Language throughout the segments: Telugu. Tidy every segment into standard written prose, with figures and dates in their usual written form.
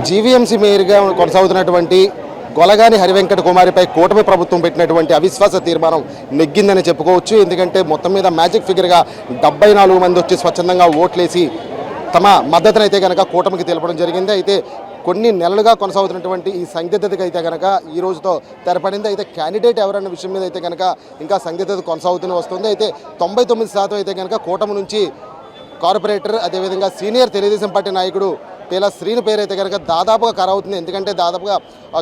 జీవీఎంసీ మేయర్గా కొనసాగుతున్నటువంటి గొలగాని హరివెంకట కుమారిపై కూటమి ప్రభుత్వం పెట్టినటువంటి అవిశ్వాస తీర్మానం నెగ్గిందని చెప్పుకోవచ్చు. ఎందుకంటే మొత్తం మీద మ్యాజిక్ ఫిగర్గా 74 మంది వచ్చి స్వచ్ఛందంగా ఓట్లేసి తమ మద్దతునైతే కనుక కూటమికి తెలపడం జరిగింది. అయితే కొన్ని నెలలుగా కొనసాగుతున్నటువంటి ఈ సందిగ్ధతకి అయితే కనుక ఈ రోజుతో తెరపడింది. అయితే క్యాండిడేట్ ఎవరన్న విషయం మీద అయితే కనుక ఇంకా సందిగ్ధత కొనసాగుతూనే వస్తుంది. అయితే 99% అయితే కనుక కూటమి నుంచి కార్పొరేటర్ అదేవిధంగా సీనియర్ తెలుగుదేశం పార్టీ నాయకుడు పేలా శ్రీను పేరు అయితే కనుక దాదాపుగా ఖరావుతుంది. ఎందుకంటే దాదాపుగా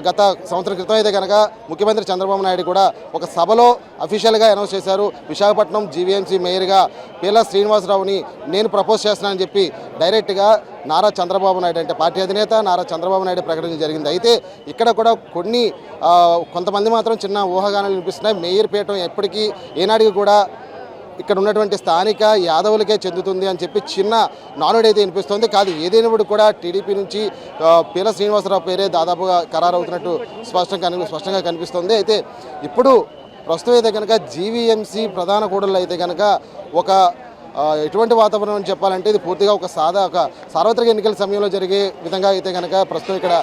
గత సంవత్సరం క్రితం అయితే కనుక ముఖ్యమంత్రి చంద్రబాబు నాయుడు కూడా ఒక సభలో అఫీషియల్గా అనౌన్స్ చేశారు, విశాఖపట్నం జీవీఎంసీ మేయర్గా పేలా శ్రీనివాసరావుని నేను ప్రపోజ్ చేస్తున్నానని చెప్పి డైరెక్ట్గా నారా చంద్రబాబు నాయుడు అంటే పార్టీ అధినేత నారా చంద్రబాబు నాయుడు ప్రకటించడం జరిగింది. అయితే ఇక్కడ కూడా కొంతమంది మాత్రం చిన్న ఊహాగానాలు వినిపిస్తున్నాయి. మేయర్ పీఠం ఎప్పటికీ ఏనాడికి కూడా ఇక్కడ ఉన్నటువంటి స్థానిక యాదవులకే చెందుతుంది అని చెప్పి చిన్న నానుడి అయితే వినిపిస్తుంది. కాదు ఏదైనప్పుడు కూడా టీడీపీ నుంచి పేలా శ్రీనివాసరావు పేరే దాదాపుగా ఖరారవుతున్నట్టు స్పష్టంగా కనిపిస్తుంది. అయితే ఇప్పుడు ప్రస్తుతం అయితే కనుక జీవీఎంసీ ప్రధాన కూడళ్ళు అయితే కనుక ఎటువంటి వాతావరణం అని చెప్పాలంటే ఇది పూర్తిగా ఒక సార్వత్రిక ఎన్నికల సమయంలో జరిగే విధంగా అయితే కనుక ప్రస్తుతం ఇక్కడ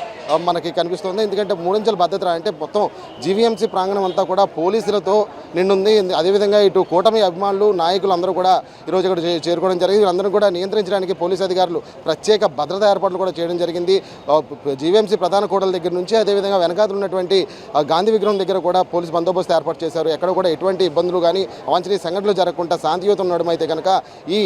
మనకి కనిపిస్తుంది. ఎందుకంటే మూడంచెల భద్రత అంటే మొత్తం జీవీఎంసీ ప్రాంగణం అంతా కూడా పోలీసులతో నిండుంది. అదేవిధంగా ఇటు కూటమి అభిమానులు నాయకులు అందరూ కూడా ఈరోజు ఇక్కడ చేరుకోవడం జరిగింది. వీళ్ళందరూ కూడా నియంత్రించడానికి పోలీసు అధికారులు ప్రత్యేక భద్రతా ఏర్పాట్లు కూడా చేయడం జరిగింది. జీవీఎంసీ ప్రధాన కూడల దగ్గర నుంచి అదేవిధంగా వెనకాతలు ఉన్నటువంటి గాంధీ విగ్రహం దగ్గర కూడా పోలీసు బందోబస్తు ఏర్పాటు చేశారు. ఎక్కడ కూడా ఎటువంటి ఇబ్బందులు కానీ అవాంఛనీయ సంఘటనలు జరగకుండా శాంతియుతం ఉండడం అయితే కనుక ఈ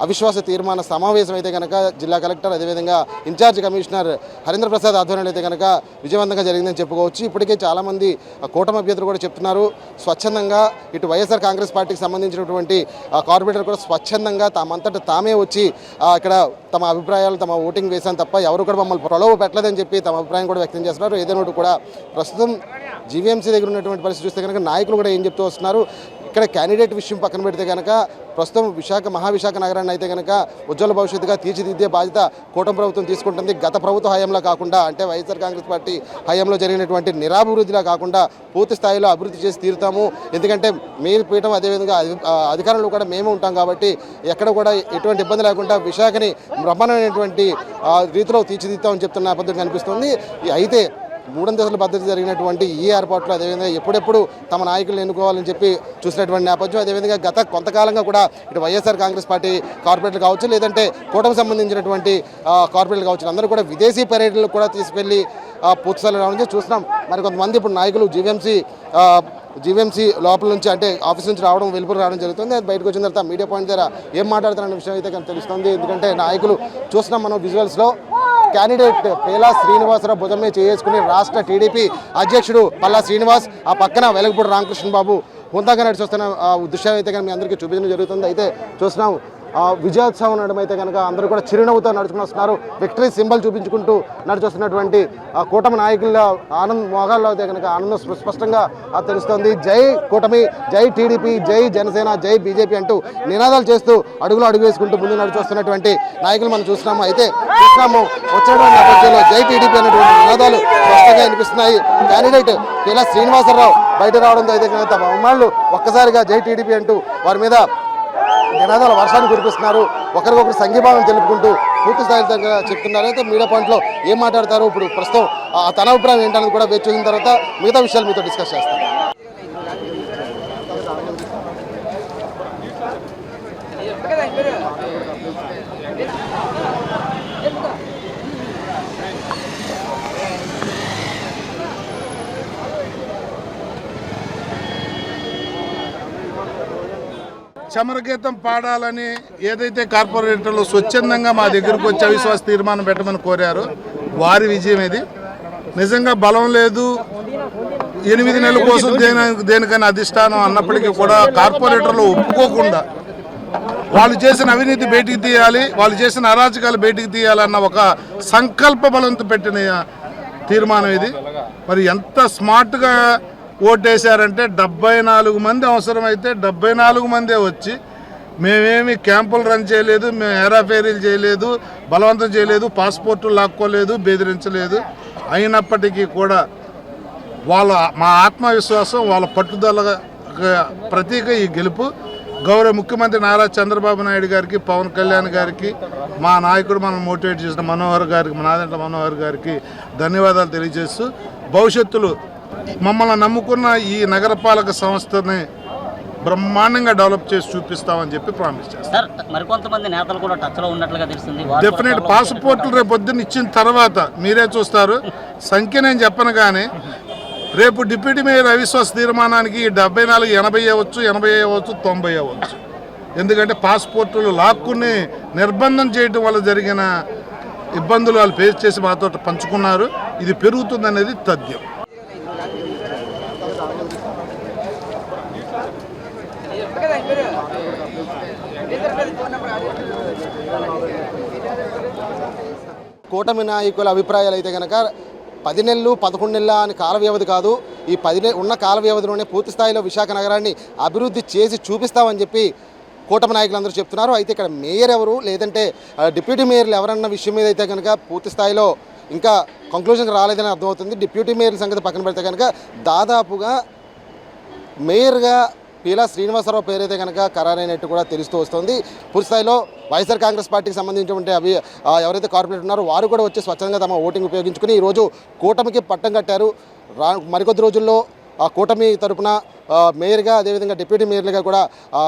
అవిశ్వాస తీర్మాన సమావేశం అయితే కనుక జిల్లా కలెక్టర్ అదేవిధంగా ఇన్ఛార్జ్ కమిషనర్ హరీంద్ర ప్రసాద్ ఆధ్వర్యంలో అయితే కనుక విజయవంతంగా జరిగిందని చెప్పుకోవచ్చు. ఇప్పటికే చాలామంది కూటమి అభ్యర్థులు కూడా చెప్తున్నారు స్వచ్ఛందంగా ఇటు వైఎస్ఆర్ కాంగ్రెస్ పార్టీకి సంబంధించినటువంటి కార్పొరేటర్ కూడా స్వచ్ఛందంగా తామంతట తామే వచ్చి ఇక్కడ తమ అభిప్రాయాలు తమ ఓటింగ్ వేశాను తప్ప ఎవరు కూడా మమ్మల్ని ప్రలోభ పెట్టలేదని చెప్పి తమ అభిప్రాయం కూడా వ్యక్తం చేస్తున్నారు. ఏదైనా కూడా ప్రస్తుతం జీవీఎంసీ దగ్గర ఉన్నటువంటి పరిస్థితి చూస్తే కనుక నాయకులు కూడా ఏం చెప్తూ వస్తున్నారు, ఇక్కడ క్యాండిడేట్ విషయం పక్కన పెడితే కనుక ప్రస్తుతం మహావిశాఖ నగరాన్ని అయితే కనుక ఉజ్వల భవిష్యత్తుగా తీర్చిదిద్దే బాధ్యత కూటమి ప్రభుత్వం తీసుకుంటుంది. గత ప్రభుత్వ హయాంలో కాకుండా అంటే వైఎస్ఆర్ కాంగ్రెస్ పార్టీ హయాంలో జరిగినటువంటి నిరాభివృద్ధిలా కాకుండా పూర్తి స్థాయిలో అభివృద్ధి చేసి తీరుతాము. ఎందుకంటే మేయర్ పీఠం అదేవిధంగా అధికారంలో కూడా మేమే ఉంటాం కాబట్టి ఎక్కడ కూడా ఎటువంటి ఇబ్బంది లేకుండా విశాఖని బ్రహ్మాండమైనటువంటి రీతిలో తీర్చిదిద్దామని చెప్తున్న నేపథ్యం కనిపిస్తుంది. అయితే మూడంతస్తుల భద్రత జరిగినటువంటి ఈ ఏర్పాట్లు అదేవిధంగా ఎప్పుడెప్పుడు తమ నాయకులను ఎన్నుకోవాలని చెప్పి చూసినటువంటి నేపథ్యం అదేవిధంగా గత కొంతకాలంగా కూడా ఇటు వైఎస్ఆర్ కాంగ్రెస్ పార్టీ కార్పొరేట్లు కావచ్చు లేదంటే కూటమికి సంబంధించినటువంటి కార్పొరేట్లు కావచ్చు అందరూ కూడా విదేశీ పర్యటనలు కూడా తీసుకెళ్లి పూర్తిస్థాయిలో రావడం చూస్తున్నాం. మరి కొంతమంది ఇప్పుడు నాయకులు జీవీఎంసీ లోపల నుంచి అంటే ఆఫీస్ నుంచి వెలుపురు రావడం జరుగుతుంది. అది బయటకు వచ్చిన తర్వాత మీడియా పాయింట్ దగ్గర ఏం మాట్లాడుతారన్న విషయం అయితే తెలుస్తుంది. ఎందుకంటే నాయకులు చూస్తున్నాం మనం విజువల్స్లో క్యాండిడేట్ పేలా శ్రీనివాసరావు భుజమే చేసుకుని రాష్ట్ర టీడీపీ అధ్యక్షుడు పల్లా శ్రీనివాస్ ఆ పక్కన వెలగపూడి రామకృష్ణ బాబు హుందాగా నడిచి వస్తున్న దృశ్యం అయితే కనుక మీ అందరికీ చూపించడం జరుగుతుంది. అయితే చూస్తున్నాం విజయోత్సవం నడడం అయితే కనుక అందరూ కూడా చిరునవ్వుతో నడుచుకుని వస్తున్నారు. విక్టరీ సింబల్ చూపించుకుంటూ నడిచొస్తున్నటువంటి కూటమి నాయకుల మొహాల్లో అయితే కనుక ఆనందం స్పష్టంగా తెలుస్తోంది. జై కూటమి, జై టీడీపీ, జై జనసేన, జై బీజేపీ అంటూ నినాదాలు చేస్తూ అడుగు వేసుకుంటూ ముందు నడిచొస్తున్నటువంటి నాయకులు మనం చూస్తున్నాము. అయితే చూస్తున్నాము వచ్చేటువంటి నేపథ్యంలో జై టీడీపీ అనేటువంటి నినాదాలు స్పష్టంగా వినిపిస్తున్నాయి. క్యాండిడేట్ పేలా శ్రీనివాసరావు బయట రావడంతో అయితే కనుక తమ అమ్మాళ్ళు ఒక్కసారిగా జై టీడీపీ అంటూ వారి మీద నినాదాల వర్షాన్ని కురిపిస్తున్నారు. ఒకరికొకరు సంఘీభావం తెలుపుకుంటూ పూర్తి స్థాయిలో చెప్తున్నారు. అయితే మీడియా పాయింట్లో ఏం మాట్లాడతారు ఇప్పుడు ప్రస్తుతం తన అభిప్రాయం ఏంటనేది కూడా వేచి చూసిన తర్వాత మిగతా విషయాలు మీతో డిస్కస్ చేస్తాను. చమరగీతం పాడాలని ఏదైతే కార్పొరేటర్లు స్వచ్ఛందంగా మా దగ్గరకు వచ్చి అవిశ్వాస తీర్మానం పెట్టమని కోరారో వారి విజయం ఇది. నిజంగా బలం లేదు 8 నెలల కోసం దేనికైనా అధిష్టానం అన్నప్పటికీ కూడా కార్పొరేటర్లు ఒప్పుకోకుండా వాళ్ళు చేసిన అవినీతి బయటికి తీయాలి, వాళ్ళు చేసిన అరాచకాలు బయటికి తీయాలన్న ఒక సంకల్ప బలంతో పెట్టిన తీర్మానం ఇది. మరి ఎంత స్మార్ట్గా ఓటేశారంటే 74 మంది అవసరమైతే 74 మందే వచ్చి మేమేమి క్యాంపులు రన్ చేయలేదు, మేము హేరాఫేరీలు చేయలేదు, బలవంతం చేయలేదు, పాస్పోర్టులు లాక్కోలేదు, బెదిరించలేదు. అయినప్పటికీ కూడా మా ఆత్మవిశ్వాసం వాళ్ళ పట్టుదల ప్రతీక ఈ గెలుపు. గౌరవ ముఖ్యమంత్రి నారా చంద్రబాబు నాయుడు గారికి, పవన్ కళ్యాణ్ గారికి, మా నాయకుడు మనం మోటివేట్ చేసిన మనోహర్ గారికి, నాదెండ్ల మనోహర్ గారికి ధన్యవాదాలు తెలియజేస్తూ భవిష్యత్తులో మమ్మల్ని నమ్ముకున్న ఈ నగరపాలక సంస్థని బ్రహ్మాండంగా డెవలప్ చేసి చూపిస్తామని చెప్పి ప్రామిస్ చేస్తాం. సార్ మరికొంతమంది నేతలు కూడా టచ్లో ఉన్నట్లుగా తెలుస్తుంది. డెఫినెట్ పాస్పోర్ట్లు రేపు పొద్దున్న ఇచ్చిన తర్వాత మీరే చూస్తారు. సంఖ్య నేను చెప్పను కానీ రేపు డిప్యూటీ మేయర్ అవిశ్వాస తీర్మానానికి 74, 80 అవ్వచ్చు, 80 అవ్వచ్చు, 90 అవ్వచ్చు. ఎందుకంటే పాస్పోర్టులు లాక్కుని నిర్బంధం చేయడం వల్ల జరిగిన ఇబ్బందులు వాళ్ళు ఫేస్ చేసి మాతో పంచుకున్నారు. ఇది పెరుగుతుందనేది తథ్యం. కూటమి నాయకుల అభిప్రాయాలు అయితే కనుక 10 నెలలు 11 నెలల అని కాల వ్యవధి కాదు, ఈ 10 ఉన్న కాల వ్యవధిలోనే పూర్తి స్థాయిలో విశాఖ నగరాన్ని అభివృద్ధి చేసి చూపిస్తామని చెప్పి కూటమి నాయకులందరూ చెప్తున్నారు. అయితే ఇక్కడ మేయర్ ఎవరు, లేదంటే డిప్యూటీ మేయర్లు ఎవరన్న విషయం మీద అయితే కనుక పూర్తి స్థాయిలో ఇంకా కంక్లూజన్కి రాలేదని అర్థమవుతుంది. డిప్యూటీ మేయర్ సంగతి పక్కన పెడితే కనుక దాదాపుగా మేయర్గా పీలా శ్రీనివాసరావు పేరైతే కనుక ఖరారైనట్టు కూడా తెలుస్తూ వస్తుంది. పూర్తి స్థాయిలో వైఎస్ఆర్ కాంగ్రెస్ పార్టీకి సంబంధించినటువంటి ఎవరైతే కార్పొరేట్ ఉన్నారో వారు కూడా వచ్చి స్వచ్ఛందంగా తమ ఓటింగ్ ఉపయోగించుకుని ఈరోజు కూటమికి పట్టం కట్టారు. మరికొద్ది రోజుల్లో ఆ కూటమి తరపున మేయర్గా, అదేవిధంగా డిప్యూటీ మేయర్లుగా కూడా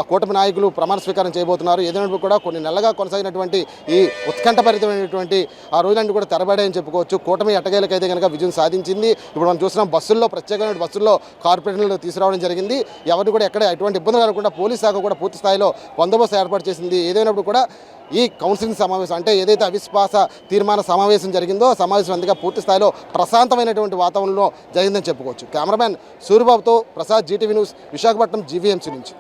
కూటమి నాయకులు ప్రమాణ స్వీకారం చేయబోతున్నారు. ఏదైనా కూడా కొన్ని నెలలుగా కొనసాగినటువంటి ఈ ఉత్కంఠభరితమైనటువంటి ఆ రోజులన్నీ కూడా తెరబడాయని చెప్పుకోవచ్చు. కూటమి ఎట్టకేలకైతే కనుక విజయం సాధించింది. ఇప్పుడు మనం చూస్తున్నాం బస్సుల్లో, ప్రత్యేకమైన బస్సుల్లో కార్పొరేటర్లు తీసుకురావడం జరిగింది. ఎవరిని కూడా ఎక్కడ ఎటువంటి ఇబ్బందులు కలగకుండా పోలీస్ శాఖ కూడా పూర్తి స్థాయిలో బందోబస్తు ఏర్పాటు చేసింది. ఏదైనప్పుడు కూడా ఈ కౌన్సిలింగ్ సమావేశం అంటే ఏదైతే అవిశ్వాస తీర్మాన సమావేశం జరిగిందో ఆ సమావేశం అందుగా పూర్తి స్థాయిలో ప్రశాంతమైనటువంటి వాతావరణంలో జరిగిందని చెప్పుకోవచ్చు. కెమెరామ్యాన్ సూరిబాబుతో Prasad, Zee TV news, Visakhapatnam, GVMC నుంచి.